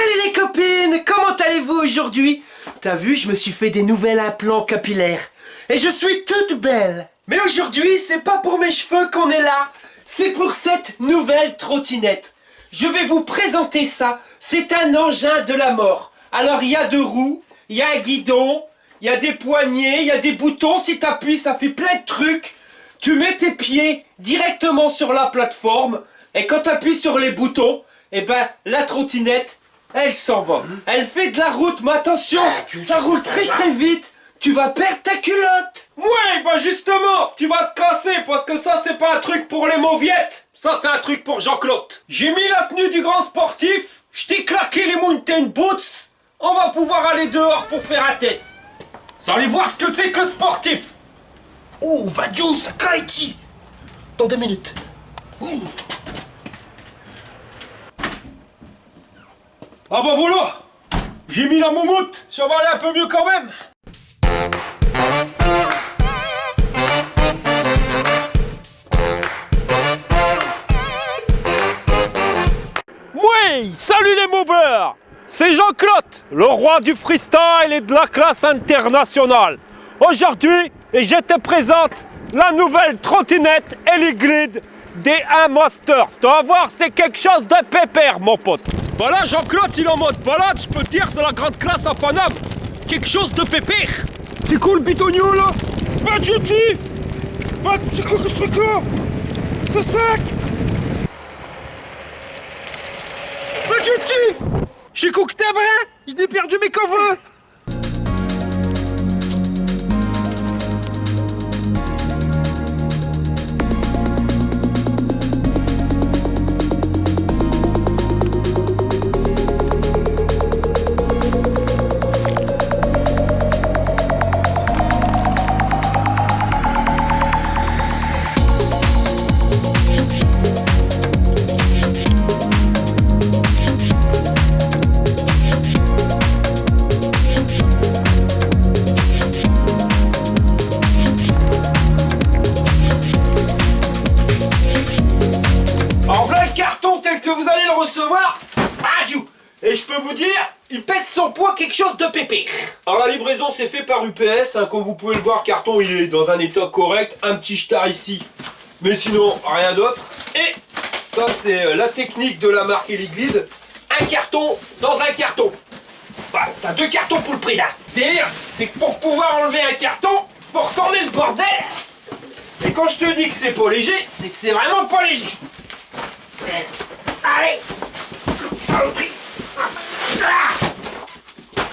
Salut les copines, comment allez-vous aujourd'hui? T'as vu, je me suis fait des nouveaux implants capillaires. Et je suis toute belle. Mais aujourd'hui, c'est pas pour mes cheveux qu'on est là. C'est pour cette nouvelle trottinette. Je vais vous présenter ça. C'est un engin de la mort. Alors il y a deux roues, il y a un guidon, il y a des poignées, il y a des boutons. Si t'appuies, ça fait plein de trucs. Tu mets tes pieds directement sur la plateforme. Et quand t'appuies sur les boutons, eh ben la trottinette, elle s'en va. Elle fait de la route, mais attention, ça roule très très vite. Tu vas perdre ta culotte. Ouais, bah justement, tu vas te casser parce que ça c'est pas un truc pour les mauviettes. Ça c'est un truc pour Jean-Claude. J'ai mis la tenue du grand sportif, je t'ai claqué les mountain boots. On va pouvoir aller dehors pour faire un test. Vous allez voir ce que c'est que le sportif. Oh, Vadion, ça ici. Dans 2 minutes. Ah bah voilà, j'ai mis la moumoute, ça va aller un peu mieux quand même. Oui, salut les mobbers, c'est Jean-Claude, le roi du freestyle et de la classe internationale. Aujourd'hui, je te présente la nouvelle trottinette Heliglide D1 Masters. Tu vas voir, c'est quelque chose de pépère, mon pote. Bah là, Jean-Claude, il est en mode balade, je peux te dire, c'est la grande classe à Paname. Quelque chose de pépère. C'est cool, bitonio, là. Va, Gigi. Va, c'est quoi que ce truc-là? C'est sec. Va, Gigi. J'ai coqué ta brin. Je n'ai perdu mes covres. Que vous allez le recevoir, et je peux vous dire, il pèse son poids quelque chose de pépé. Alors la livraison c'est fait par UPS, hein, comme vous pouvez le voir, carton il est dans un état correct, un petit star ici, mais sinon rien d'autre. Et ça c'est la technique de la marque Heliglide, un carton dans un carton. Bah, t'as 2 cartons pour le prix là. C'est-à-dire, c'est que pour pouvoir enlever un carton, faut retourner le bordel. Et quand je te dis que c'est pas léger, c'est que c'est vraiment pas léger. Allez!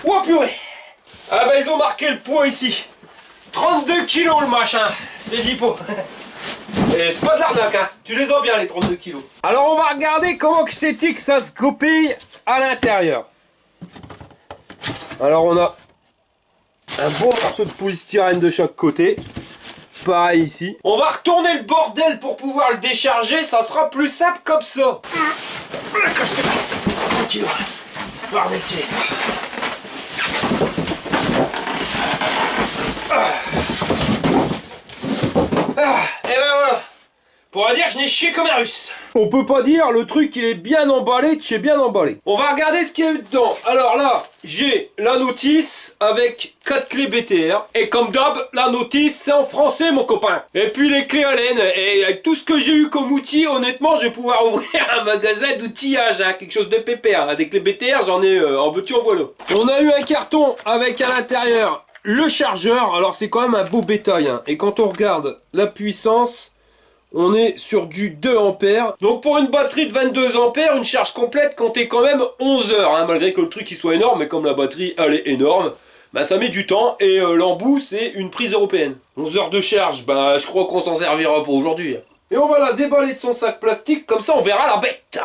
Oh purée! Ah bah ils ont marqué le poids ici. 32 kilos le machin. Je te dis pas. Et c'est pas de l'arnaque, hein. Tu les as bien les 32 kilos. Alors on va regarder comment que c'est que ça se goupille à l'intérieur. Alors on a un bon morceau de polystyrène de chaque côté. Pareil ici. On va retourner le bordel pour pouvoir le décharger, ça sera plus simple comme ça. Tranquille. On va retirer ça. Et ben voilà. Pour dire que je n'ai chié comme un russe. On peut pas dire, le truc il est bien emballé, tu es bien emballé. On va regarder ce qu'il y a eu dedans. Alors là, j'ai la notice avec 4 clés BTR. Et comme d'hab, la notice c'est en français mon copain. Et puis les clés Allen. Et avec tout ce que j'ai eu comme outil, honnêtement, je vais pouvoir ouvrir un magasin d'outillage. Hein, quelque chose de pépère. Avec les BTR, j'en ai en veux-tu en voilà. On a eu un carton avec à l'intérieur le chargeur. Alors c'est quand même un beau bétail. Hein. Et quand on regarde la puissance... On est sur du 2 ampères. Donc pour une batterie de 22 ampères, une charge complète comptait quand même 11 heures. Hein, malgré que le truc il soit énorme, mais comme la batterie elle est énorme, bah ça met du temps. Et l'embout c'est une prise européenne. 11 heures de charge, bah je crois qu'on s'en servira pour aujourd'hui. Et on va la déballer de son sac plastique, comme ça on verra la bête.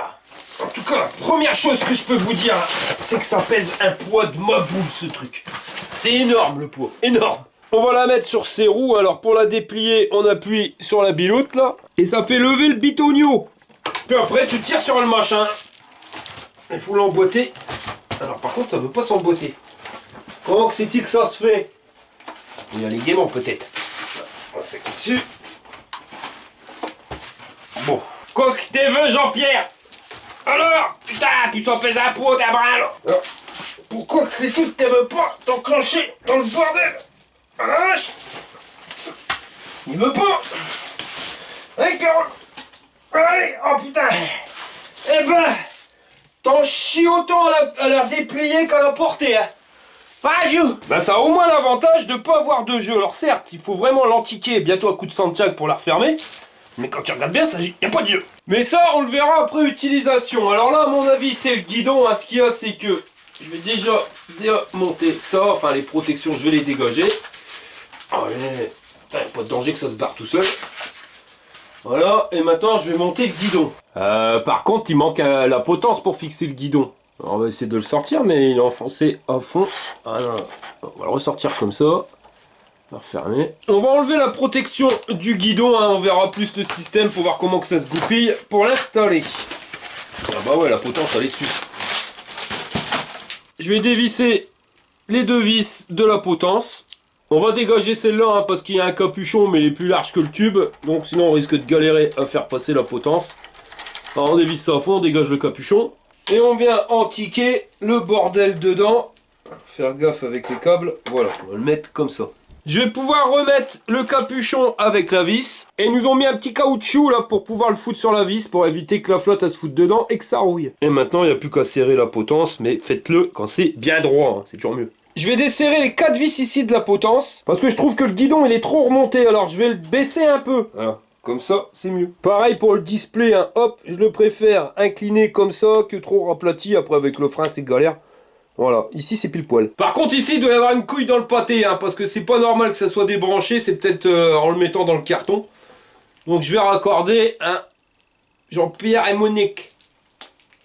En tout cas, la première chose que je peux vous dire, c'est que ça pèse un poids de ma boule ce truc. C'est énorme le poids, énorme. On va la mettre sur ses roues. Alors pour la déplier, on appuie sur la biloute là. Et ça fait lever le bitonio. Puis après tu tires sur le machin. Il faut l'emboîter. Alors par contre ça veut pas s'emboîter. Comment que c'est-il que ça se fait? Il y a les gaiements peut-être. On s'est dessus. Bon. Quoi que t'es veux Jean-Pierre. Alors, putain, tu s'en fais un pot, ta brinle. Alors, pourquoi c'est tout que t'aimes pas t'enclencher dans le bordel? Ah la vache. Il veut pas. Allez, Carole. Allez, oh putain. Eh ben, t'en chies autant à la déplier qu'à la porter, hein. Pas jeu. Bah ça a au moins l'avantage de pas avoir de jeu. Alors certes, il faut vraiment l'antiquer, bientôt à coup de sandjag pour la refermer. Mais quand tu regardes bien, ça y a pas de jeu. Mais ça, on le verra après utilisation. Alors là, à mon avis, c'est le guidon. Hein. Ce qu'il y a, c'est que je vais déjà démonter ça. Enfin, les protections, je vais les dégager. Allez. Pas de danger que ça se barre tout seul. Voilà. Et maintenant, je vais monter le guidon. Par contre, il manque la potence pour fixer le guidon. Alors, on va essayer de le sortir, mais il est enfoncé à fond. Voilà. On va le ressortir comme ça. On va refermer. On va enlever la protection du guidon. Hein. On verra plus le système pour voir comment que ça se goupille pour l'installer. Ah bah ouais, la potence, elle est dessus. Je vais dévisser les deux vis de la potence. On va dégager celle-là hein, parce qu'il y a un capuchon, mais il est plus large que le tube. Donc sinon, on risque de galérer à faire passer la potence. Alors, on dévisse ça à fond, on dégage le capuchon. Et on vient antiquer le bordel dedans. Faire gaffe avec les câbles. Voilà, on va le mettre comme ça. Je vais pouvoir remettre le capuchon avec la vis. Et ils nous ont mis un petit caoutchouc là pour pouvoir le foutre sur la vis pour éviter que la flotte elle se foute dedans et que ça rouille. Et maintenant, il n'y a plus qu'à serrer la potence, mais faites-le quand c'est bien droit, hein, c'est toujours mieux. Je vais desserrer les 4 vis ici de la potence parce que je trouve que le guidon il est trop remonté. Alors je vais le baisser un peu. Voilà. Comme ça, c'est mieux. Pareil pour le display, hein. Hop, je le préfère incliné comme ça que trop raplati. Après, avec le frein, c'est galère. Voilà, ici, c'est pile poil. Par contre, ici, il doit y avoir une couille dans le pâté, hein, parce que c'est pas normal que ça soit débranché. C'est peut-être en le mettant dans le carton. Donc, je vais raccorder un Jean-Pierre et Monique.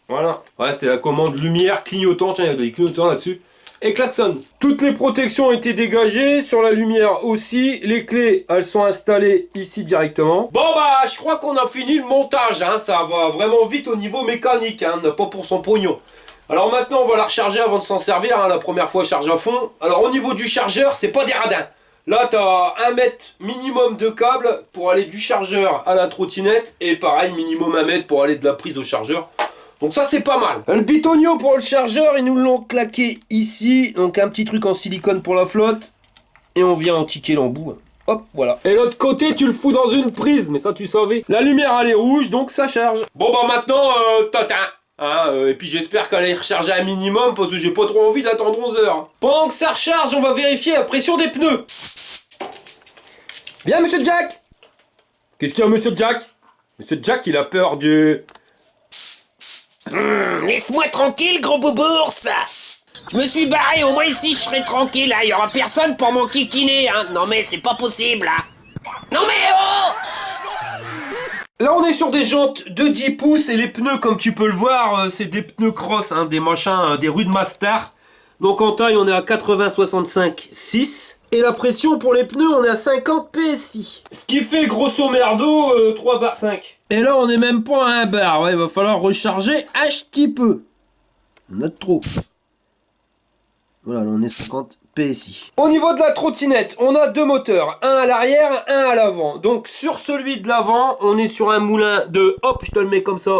Voilà. Ouais, c'était la commande lumière clignotant. Tiens, il y a des clignotants là-dessus. Et klaxon. Toutes les protections ont été dégagées, sur la lumière aussi. Les clés, elles sont installées ici directement. Bon bah, je crois qu'on a fini le montage, hein. Ça va vraiment vite au niveau mécanique, hein. On n'a pas pour son pognon. Alors maintenant, on va la recharger avant de s'en servir, hein. La première fois, charge à fond. Alors au niveau du chargeur, c'est pas des radins. Là, t'as 1 mètre minimum de câble pour aller du chargeur à la trottinette. Et pareil, minimum 1 mètre pour aller de la prise au chargeur. Donc ça c'est pas mal. Le bitonio pour le chargeur, ils nous l'ont claqué ici. Donc un petit truc en silicone pour la flotte. Et on vient antiquer l'embout. Hop, voilà. Et l'autre côté, tu le fous dans une prise. Mais ça tu savais. La lumière elle est rouge, donc ça charge. Bon bah maintenant, tatin. Hein, et puis j'espère qu'elle est rechargée un minimum parce que j'ai pas trop envie d'attendre 11 heures. Pendant que ça recharge, on va vérifier la pression des pneus. Bien monsieur Jack. Qu'est-ce qu'il y a monsieur Jack? Monsieur Jack il a peur du... Laisse-moi tranquille, gros boubours. Je me suis barré, au moins ici je serai tranquille, hein. Il y aura personne pour m'enquiquiner, hein. Non mais c'est pas possible, hein. Non mais oh! Là on est sur des jantes de 10 pouces et les pneus comme tu peux le voir c'est des pneus cross, hein, des machins, des Rudmaster. Donc en taille on est à 80-65-6. Et la pression pour les pneus on est à 50 PSI. Ce qui fait grosso merdo 3 bar 5. Et là on est même pas à 1 bar, ouais, il va falloir recharger un petit peu. On a trop. Voilà, là on est 50 PSI. Au niveau de la trottinette, on a 2 moteurs, un à l'arrière, un à l'avant. Donc sur celui de l'avant, on est sur un moulin de, hop, je te le mets comme ça,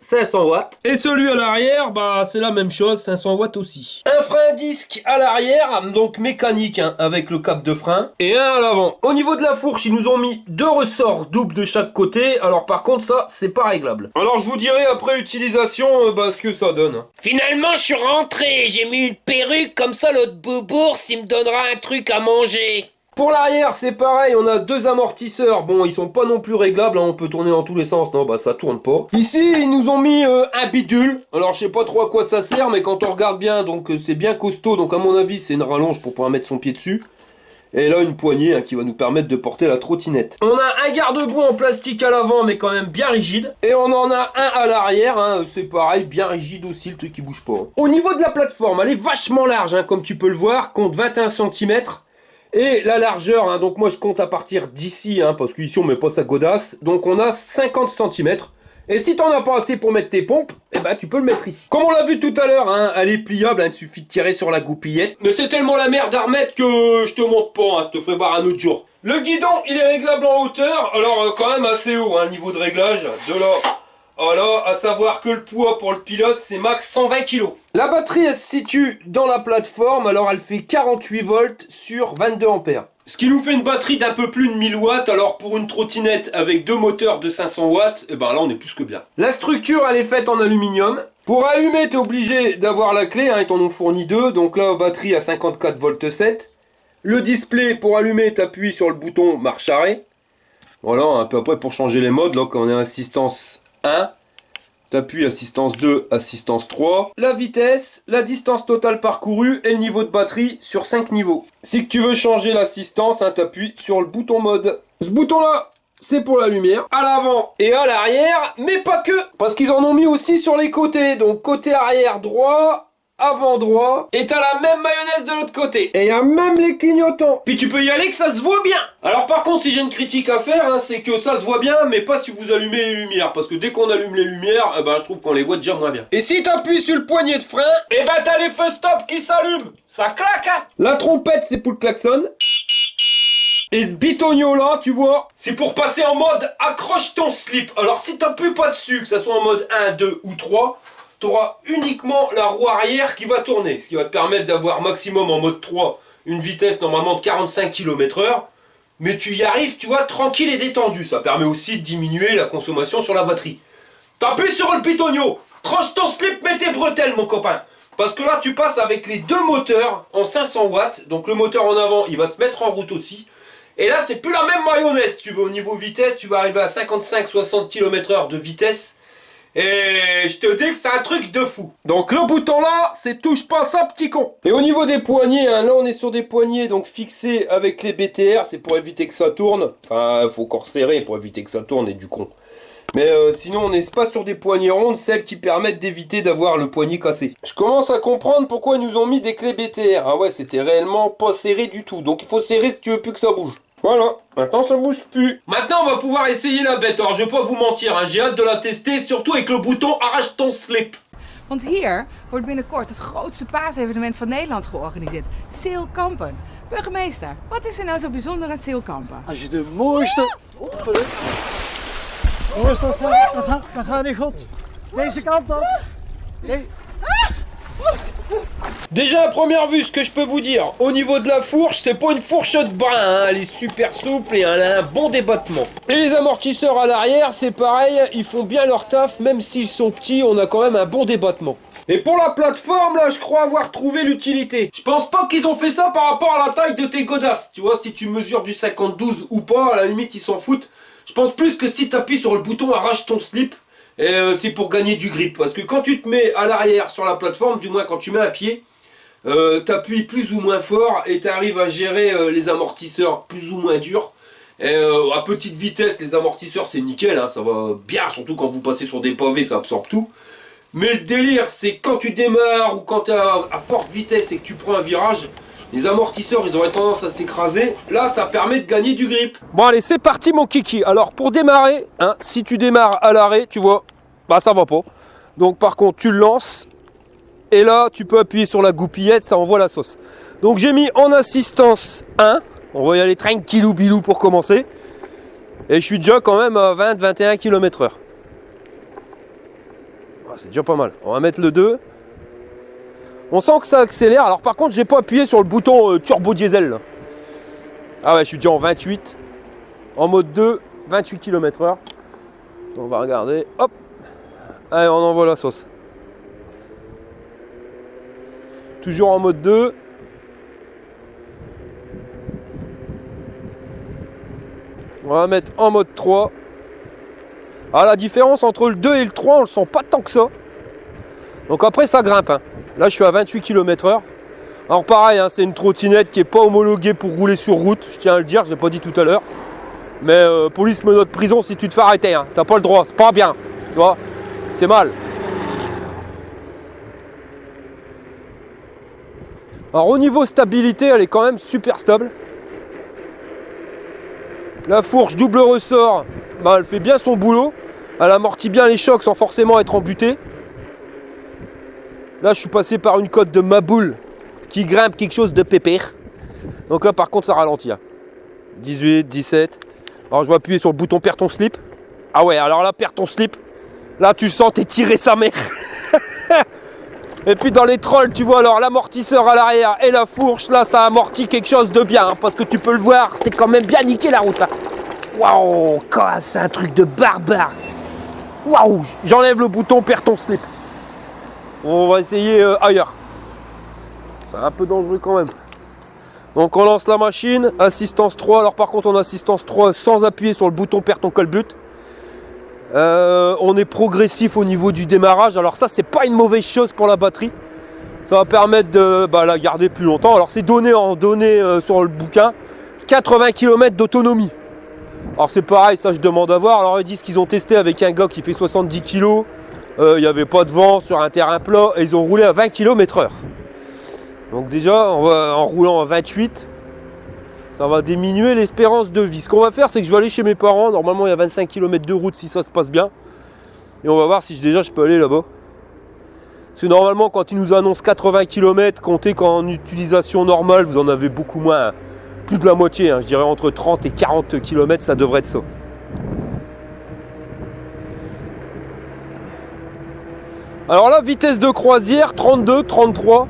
500 watts. Et celui à l'arrière, bah c'est la même chose, 500 watts aussi. Un frein disque à l'arrière, donc mécanique, hein, avec le cap de frein. Et un à l'avant. Au niveau de la fourche, ils nous ont mis 2 ressorts doubles de chaque côté. Alors par contre ça, c'est pas réglable. Alors je vous dirai après utilisation ce que ça donne. Finalement je suis rentré, j'ai mis une perruque, comme ça l'autre boubours il me donnera un truc à manger. Pour l'arrière, c'est pareil, on a 2 amortisseurs. Bon, ils sont pas non plus réglables, hein, on peut tourner dans tous les sens. Non, bah ça tourne pas. Ici, ils nous ont mis un bidule. Alors, je sais pas trop à quoi ça sert, mais quand on regarde bien, donc c'est bien costaud. Donc, à mon avis, c'est une rallonge pour pouvoir mettre son pied dessus. Et là, une poignée qui va nous permettre de porter la trottinette. On a un garde-boue en plastique à l'avant, mais quand même bien rigide. Et on en a un à l'arrière, hein, c'est pareil, bien rigide aussi, le truc qui bouge pas. Au niveau de la plateforme, elle est vachement large, hein, comme tu peux le voir, compte 21 cm. Et la largeur, hein, donc moi je compte à partir d'ici, hein, parce qu'ici on met pas sa godasse. Donc on a 50 cm. Et si t'en as pas assez pour mettre tes pompes, eh ben tu peux le mettre ici. Comme on l'a vu tout à l'heure, hein, elle est pliable, hein, il suffit de tirer sur la goupillette. Mais c'est tellement la merde à remettre que je te montre pas, hein, je te ferai voir un autre jour. Le guidon, il est réglable en hauteur, alors quand même assez haut, hein, niveau de réglage. De là Voilà, à savoir que le poids pour le pilote, c'est max 120 kg. La batterie, elle se situe dans la plateforme, alors elle fait 48 volts sur 22 ampères. Ce qui nous fait une batterie d'un peu plus de 1000 watts, alors pour une trottinette avec deux moteurs de 500 watts, et ben là on est plus que bien. La structure, elle est faite en aluminium. Pour allumer, tu es obligé d'avoir la clé, hein, ils t'en ont fourni deux, donc là, batterie à 54 volts 7. Le display, pour allumer, tu appuies sur le bouton marche arrêt. Voilà, un peu après pour changer les modes, là quand on est assistance 1, t'appuies assistance 2, assistance 3, la vitesse, la distance totale parcourue et le niveau de batterie sur 5 niveaux. Si tu veux changer l'assistance, hein, t'appuies sur le bouton mode. Ce bouton là, c'est pour la lumière, à l'avant et à l'arrière, mais pas que, parce qu'ils en ont mis aussi sur les côtés, donc côté arrière droit, avant droit, et t'as la même mayonnaise de l'autre côté. Et y a même les clignotants. Puis tu peux y aller que ça se voit bien. Alors par contre, si j'ai une critique à faire, hein, c'est que ça se voit bien, mais pas si vous allumez les lumières, parce que dès qu'on allume les lumières, eh ben, je trouve qu'on les voit déjà moins bien. Et si t'appuies sur le poignet de frein, eh ben t'as les feux stop qui s'allument. Ça claque, hein. La trompette, c'est pour le klaxon. Et ce bitonio là, tu vois, c'est pour passer en mode accroche ton slip. Alors si t'appuies pas dessus, que ça soit en mode 1, 2 ou 3, tu auras uniquement la roue arrière qui va tourner, ce qui va te permettre d'avoir maximum en mode 3 une vitesse normalement de 45 km/h, mais tu y arrives, tu vois, tranquille et détendu. Ça permet aussi de diminuer la consommation sur la batterie. T'appuies sur le pitonio, tranche ton slip, mets tes bretelles mon copain, parce que là tu passes avec les deux moteurs en 500 watts, donc le moteur en avant il va se mettre en route aussi, et là c'est plus la même mayonnaise, tu veux, au niveau vitesse, tu vas arriver à 55-60 km/h de vitesse. Et je te dis que c'est un truc de fou. Donc le bouton là, c'est touche pas ça petit con. Et au niveau des poignées, hein, là on est sur des poignées donc fixées avec les BTR, c'est pour éviter que ça tourne. Enfin, faut encore serrer pour éviter que ça tourne et du con. Mais sinon on n'est pas sur des poignées rondes, celles qui permettent d'éviter d'avoir le poignet cassé. Je commence à comprendre pourquoi ils nous ont mis des clés BTR. Ah ouais, c'était réellement pas serré du tout. Donc il faut serrer si tu veux plus que ça bouge. Voilà, maintenant ça bouge plus. Maintenant on va pouvoir essayer la bête. Alors je vais pas vous mentir, hein, j'ai hâte de la tester, surtout avec le bouton arrache ton slip. Want hier wordt binnenkort het grootste paasevenement van Nederland georganiseerd. Zeilkampen. Burgemeester, wat is er nou zo bijzonder aan Zeilkampen? Als je de mooiste... Jongens, dat gaat niet goed. Deze kant op. Nee. Déjà à première vue, ce que je peux vous dire, au niveau de la fourche, c'est pas une fourche de brin, hein, elle est super souple et elle a un bon débattement. Et les amortisseurs à l'arrière, c'est pareil, ils font bien leur taf, même s'ils sont petits, on a quand même un bon débattement. Et pour la plateforme, là, je crois avoir trouvé l'utilité. Je pense pas qu'ils ont fait ça par rapport à la taille de tes godasses. Tu vois, si tu mesures du 50-12 ou pas, à la limite, ils s'en foutent. Je pense plus que si tu appuies sur le bouton arrache ton slip, c'est pour gagner du grip. Parce que quand tu te mets à l'arrière sur la plateforme, du moins quand tu mets un pied, t'appuies plus ou moins fort et tu arrives à gérer les amortisseurs plus ou moins durs. Et à petite vitesse, les amortisseurs c'est nickel, hein, ça va bien, surtout quand vous passez sur des pavés, ça absorbe tout. Mais le délire, c'est quand tu démarres ou quand tu es à forte vitesse et que tu prends un virage, les amortisseurs ils auraient tendance à s'écraser. Là ça permet de gagner du grip. Bon allez, c'est parti mon kiki. Alors pour démarrer, hein, si tu démarres à l'arrêt, tu vois, bah ça va pas. Donc par contre tu le lances et là tu peux appuyer sur la goupillette, ça envoie la sauce. Donc j'ai mis en assistance 1, on va y aller tranquillou bilou pour commencer. Et je suis déjà quand même à 20-21 km/h. C'est déjà pas mal. On va mettre le 2. On sent que ça accélère. Alors par contre, j'ai pas appuyé sur le bouton turbo diesel. Là. Ah ouais, je suis déjà en 28. En mode 2, 28 km/h. On va regarder. Hop. Allez, on envoie la sauce. Toujours en mode 2. On va mettre en mode 3. Ah, la différence entre le 2 et le 3, on le sent pas tant que ça. Donc après, ça grimpe. Hein. Là, je suis à 28 km/h. Alors pareil, hein, c'est une trottinette qui n'est pas homologuée pour rouler sur route. Je tiens à le dire, je l'ai pas dit tout à l'heure. Mais police, menottes, prison si tu te fais arrêter. Hein. T'as pas le droit, c'est pas bien. Tu vois, c'est mal. Alors au niveau stabilité, elle est quand même super stable. La fourche double ressort, bah, elle fait bien son boulot. Elle amortit bien les chocs sans forcément être embutée. Là, je suis passé par une côte de Maboule qui grimpe quelque chose de pépère. Donc là, par contre, ça ralentit. 18, 17. Alors, je vais appuyer sur le bouton perds ton slip. Ah ouais, alors là, perds ton slip. Là, tu sens t'es tiré sa mère. Et puis dans les trolls, tu vois alors l'amortisseur à l'arrière et la fourche, là, ça amortit quelque chose de bien. Hein, parce que tu peux le voir, t'es quand même bien niqué la route. Hein. Waouh, c'est un truc de barbare. Waouh, j'enlève le bouton, perds ton slip. On va essayer ailleurs. C'est un peu dangereux quand même. Donc on lance la machine, assistance 3. Alors par contre on a assistance 3 sans appuyer sur le bouton perd ton colbut. On est progressif au niveau du démarrage. Alors ça c'est pas une mauvaise chose pour la batterie. Ça va permettre de la garder plus longtemps. Alors c'est donné sur le bouquin 80 km d'autonomie. Alors c'est pareil, ça je demande à voir. Alors ils disent qu'ils ont testé avec un gars qui fait 70 kg. Il n'y avait pas de vent sur un terrain plat et ils ont roulé à 20 km/h. Donc déjà, en roulant à 28, ça va diminuer l'espérance de vie. Ce qu'on va faire, c'est que je vais aller chez mes parents. Normalement, il y a 25 km de route si ça se passe bien. Et on va voir si déjà je peux aller là-bas. Parce que normalement, quand ils nous annoncent 80 km, comptez qu'en utilisation normale, vous en avez beaucoup moins. Hein. Plus de la moitié, hein. Je dirais entre 30 et 40 km, ça devrait être ça. Alors là, vitesse de croisière, 32, 33.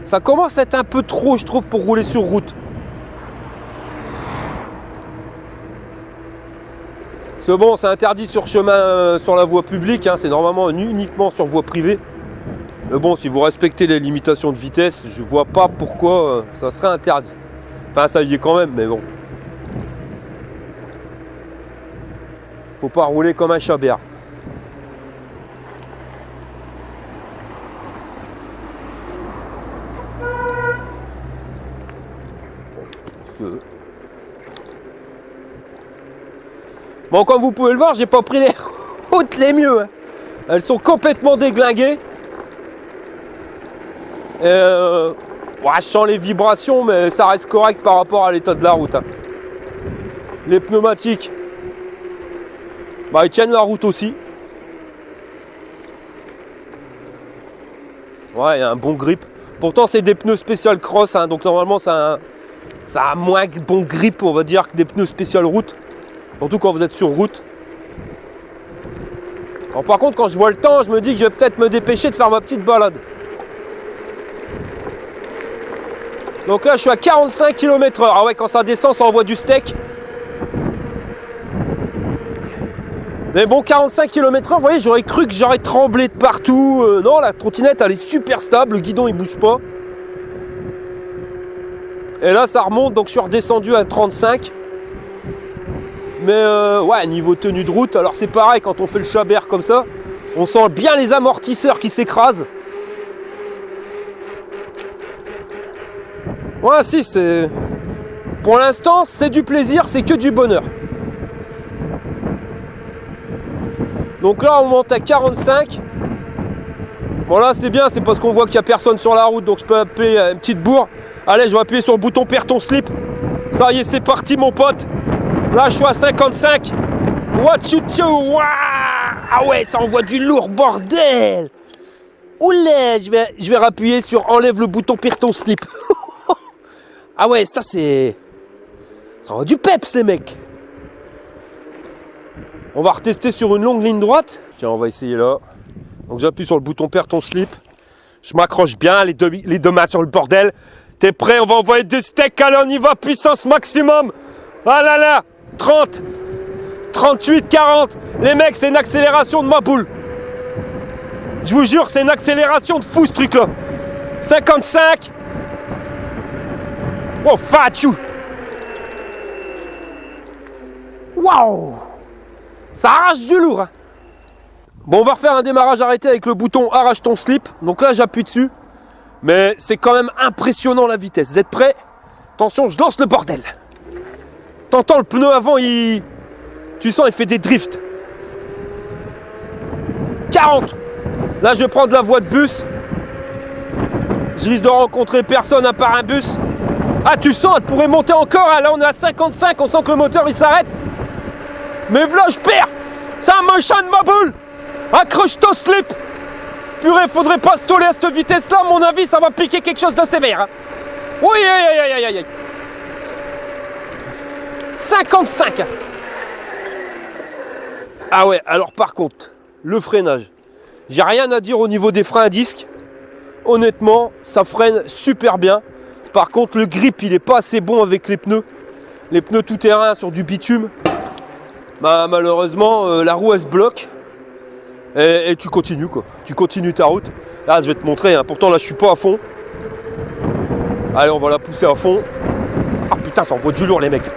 Ça commence à être un peu trop, je trouve, pour rouler sur route. C'est bon, c'est interdit sur chemin, sur la voie publique. Hein, c'est normalement uniquement sur voie privée. Mais bon, si vous respectez les limitations de vitesse, je vois pas pourquoi ça serait interdit. Enfin, ça y est quand même, mais bon. Faut pas rouler comme un chabert. Bon, comme vous pouvez le voir, j'ai pas pris les routes les mieux. Hein. Elles sont complètement déglinguées. Je sens les vibrations, mais ça reste correct par rapport à l'état de la route. Hein. Les pneumatiques, ils tiennent la route aussi. Ouais, il y a un bon grip. Pourtant, c'est des pneus spécial cross, hein, donc normalement, ça a moins bon grip, on va dire, que des pneus spécial route. Surtout quand vous êtes sur route. Alors, par contre, quand je vois le temps, je me dis que je vais peut-être me dépêcher de faire ma petite balade. Donc là, je suis à 45 km/h. Ah ouais, quand ça descend, ça envoie du steak. Mais bon, 45 km/h, vous voyez, j'aurais cru que j'aurais tremblé de partout. Non, la trottinette, elle est super stable. Le guidon, il bouge pas. Et là, ça remonte, donc je suis redescendu à 35. Mais ouais, niveau tenue de route, alors c'est pareil, quand on fait le chabert comme ça, on sent bien les amortisseurs qui s'écrasent. Ouais, si, c'est... Pour l'instant, c'est du plaisir, c'est que du bonheur. Donc là, on monte à 45. Bon, là, c'est bien, c'est parce qu'on voit qu'il n'y a personne sur la route, donc je peux appeler une petite bourre. Allez, je vais appuyer sur le bouton perds ton slip. Ça y est, c'est parti, mon pote. Là, je suis à 55. What you do? Ah ouais, ça envoie du lourd, bordel. Oulé, je vais rappuyer sur enlève le bouton perds ton slip. Ah ouais, ça c'est... Ça envoie du peps, les mecs. On va retester sur une longue ligne droite. Tiens, on va essayer là. Donc j'appuie sur le bouton perds ton slip. Je m'accroche bien, les deux mains sur le bordel. T'es prêt? On va envoyer des steaks. Allez, on y va, puissance maximum. Ah là là, 30, 38, 40. Les mecs, c'est une accélération de ma boule. Je vous jure, c'est une accélération de fou, ce truc-là. 55. Oh, fatchou. Waouh. Ça arrache du lourd. Hein. Bon, on va refaire un démarrage arrêté avec le bouton arrache ton slip. Donc là, j'appuie dessus. Mais c'est quand même impressionnant la vitesse. Vous êtes prêts? Attention, je lance le bordel. T'entends le pneu avant, tu sens, il fait des drifts. 40. Là, je vais prendre la voie de bus. Je risque de rencontrer personne à part un bus. Ah, tu sens, elle pourrait monter encore. Là, on est à 55. On sent que le moteur, il s'arrête. Mais voilà, je perds. C'est un machin de ma boule. Accroche ton slip. Purée, faudrait pas se toller à cette vitesse-là. À mon avis, ça va piquer quelque chose de sévère. Hein. Oui, aïe, aïe, aïe, aïe. 55. Ah ouais, alors par contre, le freinage. J'ai rien à dire au niveau des freins à disque. Honnêtement, ça freine super bien. Par contre, le grip, il n'est pas assez bon avec les pneus. Les pneus tout-terrain sur du bitume. Bah, malheureusement, la roue, elle se bloque. Et tu continues, quoi. Tu continues ta route. Là, je vais te montrer. Hein. Pourtant, là, je suis pas à fond. Allez, on va la pousser à fond. Ah putain, ça envoie du lourd, les mecs.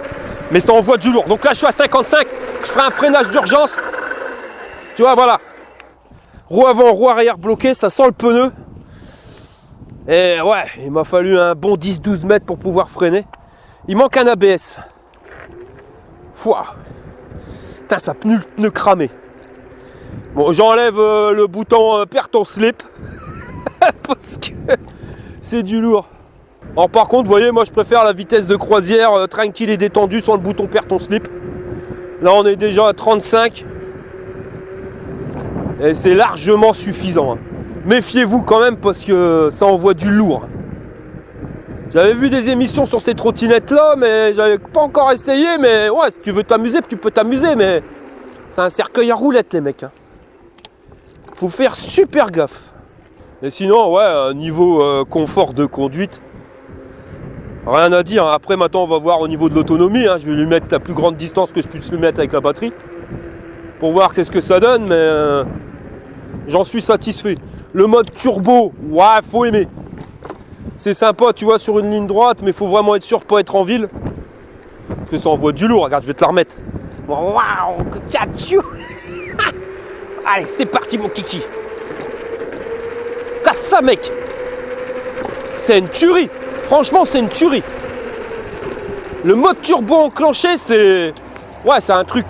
Mais ça envoie du lourd. Donc là, je suis à 55. Je ferai un freinage d'urgence. Tu vois, voilà. Roue avant, roue arrière bloquée. Ça sent le pneu. Et ouais, il m'a fallu un bon 10-12 mètres pour pouvoir freiner. Il manque un ABS. Pouah. Putain, ça pneu cramé. Bon, j'enlève le bouton perd ton slip. Parce que c'est du lourd. Alors par contre, vous voyez, moi je préfère la vitesse de croisière tranquille et détendue sans le bouton perd ton slip. Là, on est déjà à 35. Et c'est largement suffisant. Hein. Méfiez-vous quand même parce que ça envoie du lourd. J'avais vu des émissions sur ces trottinettes là, mais j'avais pas encore essayé. Mais ouais, si tu veux t'amuser, tu peux t'amuser, mais c'est un cercueil à roulettes, les mecs. Hein. Faut faire super gaffe. Et sinon, ouais, niveau confort de conduite, rien à dire. Après, maintenant, on va voir au niveau de l'autonomie. Hein. Je vais lui mettre la plus grande distance que je puisse lui mettre avec la batterie pour voir c'est ce que ça donne, mais j'en suis satisfait. Le mode turbo, ouais, faut aimer. C'est sympa, tu vois, sur une ligne droite, mais il faut vraiment être sûr de ne pas être en ville. Parce que ça envoie du lourd. Regarde, je vais te la remettre. Waouh, tchou. Allez, c'est parti, mon kiki. Casse ça, mec. C'est une tuerie. Franchement, c'est une tuerie. Le mode turbo enclenché, c'est... Ouais, c'est un truc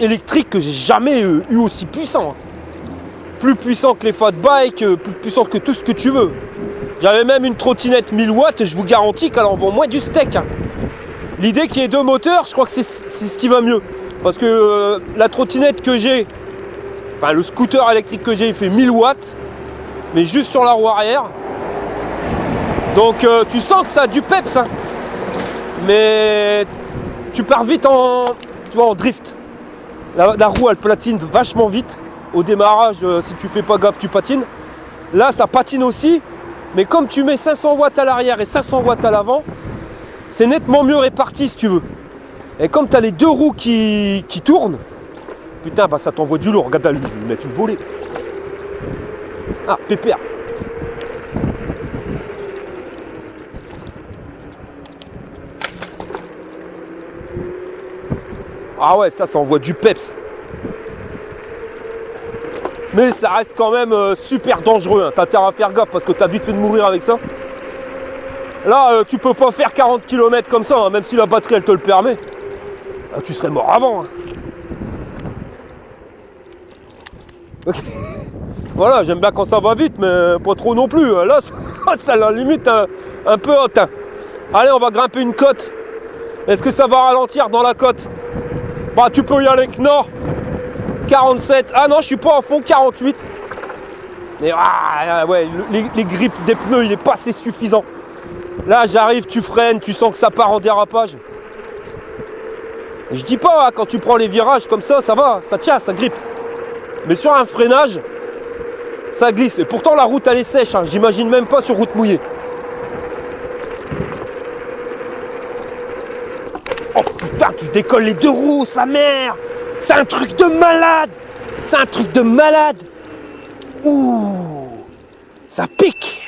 électrique que j'ai jamais eu aussi puissant. Plus puissant que les fat bikes, plus puissant que tout ce que tu veux. J'avais même une trottinette 1000 watts, je vous garantis qu'elle envoie moins du steak. Hein. L'idée qu'il y ait deux moteurs, je crois que c'est ce qui va mieux. Parce que la trottinette que j'ai, enfin le scooter électrique que j'ai, il fait 1000 watts, mais juste sur la roue arrière. Donc tu sens que ça a du peps, hein. Mais tu pars vite en drift. La roue, elle platine vachement vite. Au démarrage, si tu fais pas gaffe, tu patines. Là, ça patine aussi. Mais comme tu mets 500 watts à l'arrière et 500 watts à l'avant, c'est nettement mieux réparti si tu veux. Et comme tu as les deux roues qui tournent, putain, bah ça t'envoie du lourd. Regarde là, lui, je vais lui mettre une volée. Ah, pépère. Ah ouais, ça envoie du peps. Mais ça reste quand même super dangereux. Hein. T'as intérêt à faire gaffe parce que t'as vite fait de mourir avec ça. Là, tu peux pas faire 40 km comme ça, hein, même si la batterie elle te le permet. Ah, tu serais mort avant. Hein. Okay. Voilà, j'aime bien quand ça va vite, mais pas trop non plus. Là, ça la limite un peu haute. Hein. Allez, on va grimper une côte. Est-ce que ça va ralentir dans la côte? Bah, tu peux y aller que non. 47, ah non, je suis pas à fond, 48. Mais ouais, les grips des pneus, il est pas assez suffisant. Là, j'arrive, tu freines, tu sens que ça part en dérapage. Et je dis pas, hein, quand tu prends les virages comme ça va, ça tient, ça grippe. Mais sur un freinage, ça glisse. Et pourtant, la route, elle est sèche, hein, j'imagine même pas sur route mouillée. Oh putain, tu décolles les deux roues, sa mère! C'est un truc de malade! C'est un truc de malade! Ouh! Ça pique!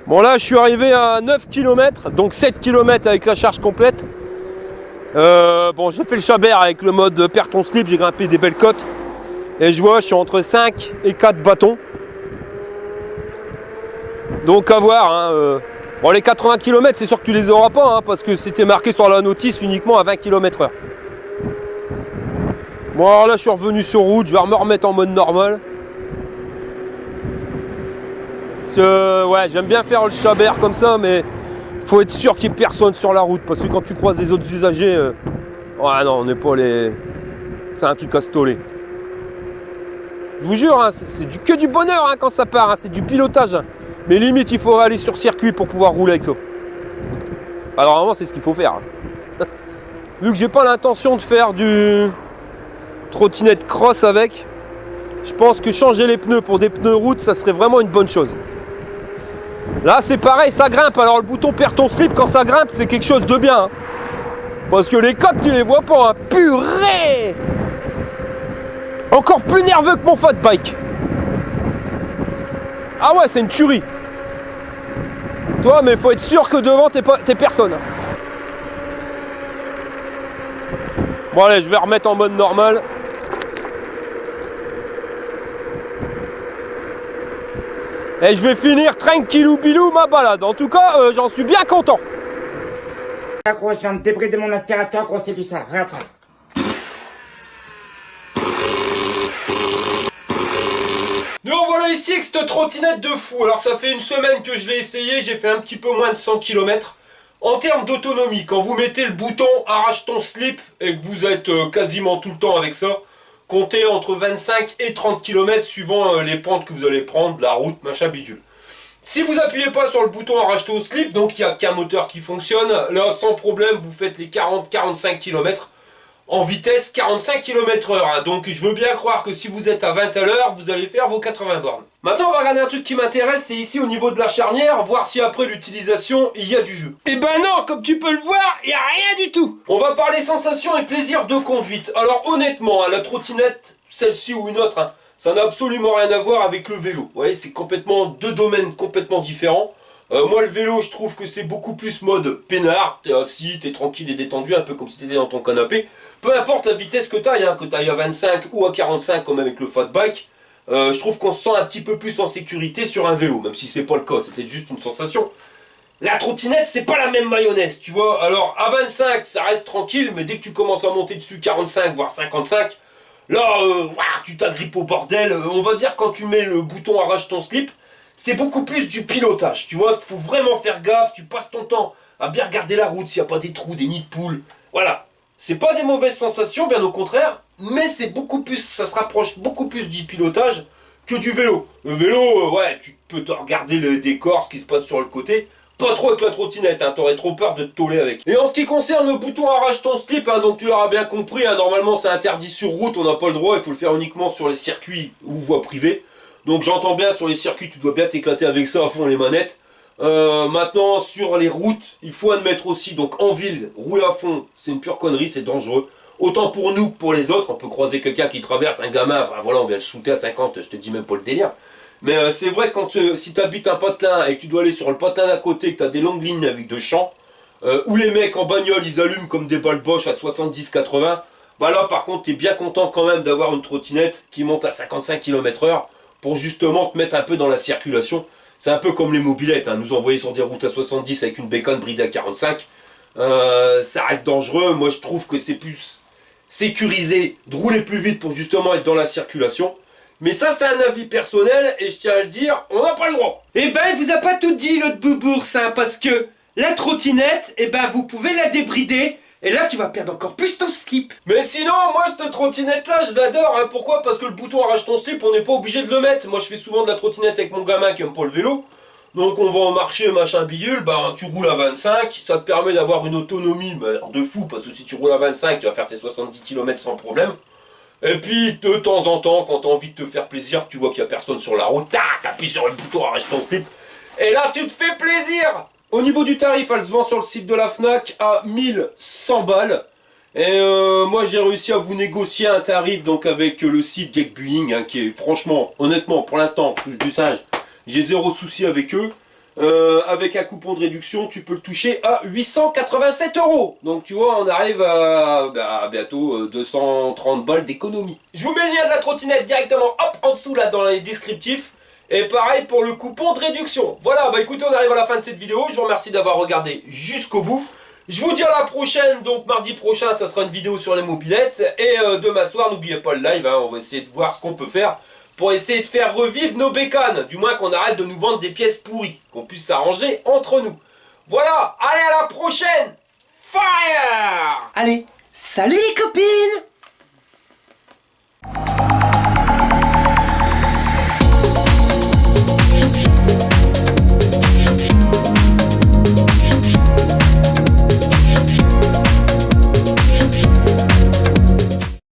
Bon là, je suis arrivé à 9 km, donc 7 km avec la charge complète. Bon, j'ai fait le chabert avec le mode perd ton slip, j'ai grimpé des belles côtes. Et je vois, je suis entre 5 et 4 bâtons. Donc à voir, hein, bon, les 80 km, c'est sûr que tu les auras pas, hein, parce que c'était marqué sur la notice uniquement à 20 km/h. Bon, alors là, je suis revenu sur route, je vais me remettre en mode normal. Ouais, j'aime bien faire le chabert comme ça, mais faut être sûr qu'il n'y ait personne sur la route, parce que quand tu croises les autres usagers, ouais, non, on n'est pas les... C'est un truc à stoler. Je vous jure, hein, c'est que du bonheur hein, quand ça part, hein, c'est du pilotage. Hein. Mais limite, il faut aller sur circuit pour pouvoir rouler avec ça. Alors normalement, c'est ce qu'il faut faire. Hein. Vu que j'ai pas l'intention de faire du trottinette cross avec, je pense que changer les pneus pour des pneus route, ça serait vraiment une bonne chose. Là, c'est pareil, ça grimpe. Alors, le bouton perd ton slip quand ça grimpe, c'est quelque chose de bien. Hein. Parce que les coques, tu les vois pas. Hein. Purée! Encore plus nerveux que mon fat bike. Ah ouais, c'est une tuerie. Toi, mais faut être sûr que devant, t'es personne. Bon, allez, je vais remettre en mode normal. Et je vais finir tranquillou bilou ma balade. En tout cas, j'en suis bien content. Gros, je viens de débrider mon aspirateur, gros, c'est du sale. Regarde ça. Nous revoilà ici avec cette trottinette de fou. Alors ça fait une semaine que je l'ai essayé, j'ai fait un petit peu moins de 100 km. En termes d'autonomie, quand vous mettez le bouton arrache ton slip et que vous êtes quasiment tout le temps avec ça, comptez entre 25 et 30 km suivant les pentes que vous allez prendre, la route, machin bidule. Si vous appuyez pas sur le bouton arrache ton slip, donc il n'y a qu'un moteur qui fonctionne, là sans problème vous faites les 40-45 km en vitesse 45 km/h. Hein. Donc je veux bien croire que si vous êtes à 20 à l'heure, vous allez faire vos 80 bornes. Maintenant on va regarder un truc qui m'intéresse, c'est ici au niveau de la charnière, voir si après l'utilisation il y a du jeu. Et ben non, comme tu peux le voir, il n'y a rien du tout. On va parler sensations et plaisir de conduite. Alors honnêtement, hein, la trottinette, celle-ci ou une autre, hein, ça n'a absolument rien à voir avec le vélo. Vous voyez, c'est complètement deux domaines complètement différents. Moi le vélo, je trouve que c'est beaucoup plus mode peinard. T'es assis, t'es tranquille et détendu, un peu comme si t'étais dans ton canapé. Peu importe la vitesse que t'ailles, hein, que t'ailles à 25 ou à 45 comme avec le fat bike, je trouve qu'on se sent un petit peu plus en sécurité sur un vélo, même si c'est pas le cas, c'est peut-être juste une sensation. La trottinette, c'est pas la même mayonnaise, tu vois. Alors à 25, ça reste tranquille, mais dès que tu commences à monter dessus 45 voire 55, là, tu t'agrippes au bordel. On va dire quand tu mets le bouton arrache ton slip, c'est beaucoup plus du pilotage, tu vois, faut vraiment faire gaffe, tu passes ton temps à bien regarder la route, s'il n'y a pas des trous, des nids de poules, voilà. C'est pas des mauvaises sensations, bien au contraire, mais c'est beaucoup plus, ça se rapproche beaucoup plus du pilotage que du vélo. Le vélo, ouais, tu peux te regarder le décor, ce qui se passe sur le côté, pas trop avec la trottinette, hein, t'aurais trop peur de te toller avec. Et en ce qui concerne le bouton arrache ton slip, hein, donc tu l'auras bien compris, hein, normalement c'est interdit sur route, on n'a pas le droit, il faut le faire uniquement sur les circuits ou voies privées. Donc j'entends bien, sur les circuits, tu dois bien t'éclater avec ça à fond les manettes. Maintenant, sur les routes, il faut admettre aussi, donc en ville, rouler à fond, c'est une pure connerie, c'est dangereux. Autant pour nous que pour les autres, on peut croiser quelqu'un qui traverse, un gamin, enfin voilà, on vient le shooter à 50, je te dis même pas le délire. Mais c'est vrai que quand si tu habites un patelin et que tu dois aller sur le patelin d'à côté, que tu as des longues lignes avec de champs, où les mecs en bagnole, ils allument comme des balles Bosch à 70-80, bah là par contre, tu es bien content quand même d'avoir une trottinette qui monte à 55 km/h, pour justement te mettre un peu dans la circulation. C'est un peu comme les mobylettes, hein, nous envoyer sur des routes à 70 avec une bécane bridée à 45. Ça reste dangereux, moi je trouve que c'est plus sécurisé de rouler plus vite pour justement être dans la circulation. Mais ça c'est un avis personnel et je tiens à le dire, on n'a pas le droit. Eh ben, il vous a pas tout dit l'autre boubours, hein, parce que la trottinette, eh ben, vous pouvez la débrider. Et là, tu vas perdre encore plus ton slip. Mais sinon, moi, cette trottinette-là, je l'adore. Hein. Pourquoi? Parce que le bouton arrache ton slip, on n'est pas obligé de le mettre. Moi, je fais souvent de la trottinette avec mon gamin qui aime pas le vélo. Donc, on va en marché, machin bidule. Bah, tu roules à 25. Ça te permet d'avoir une autonomie de fou. Parce que si tu roules à 25, tu vas faire tes 70 km sans problème. Et puis, de temps en temps, quand tu as envie de te faire plaisir, tu vois qu'il n'y a personne sur la route, t'appuies sur le bouton arrache ton slip. Et là, tu te fais plaisir. Au niveau du tarif, elle se vend sur le site de la Fnac à 1100 balles. Et moi j'ai réussi à vous négocier un tarif donc avec le site Geekbuying, hein, qui est franchement, honnêtement, pour l'instant, je suis du sage, j'ai zéro souci avec eux. Avec un coupon de réduction, tu peux le toucher à 887 €. Donc tu vois, on arrive à bientôt 230 balles d'économie. Je vous mets le lien de la trottinette directement hop en dessous là dans les descriptifs. Et pareil pour le coupon de réduction. Voilà, bah écoutez, on arrive à la fin de cette vidéo. Je vous remercie d'avoir regardé jusqu'au bout. Je vous dis à la prochaine, donc mardi prochain, ça sera une vidéo sur les mobylettes. Et demain soir, n'oubliez pas le live, hein, on va essayer de voir ce qu'on peut faire pour essayer de faire revivre nos bécanes. Du moins qu'on arrête de nous vendre des pièces pourries, qu'on puisse s'arranger entre nous. Voilà, allez à la prochaine. Fire! Allez, salut les copines!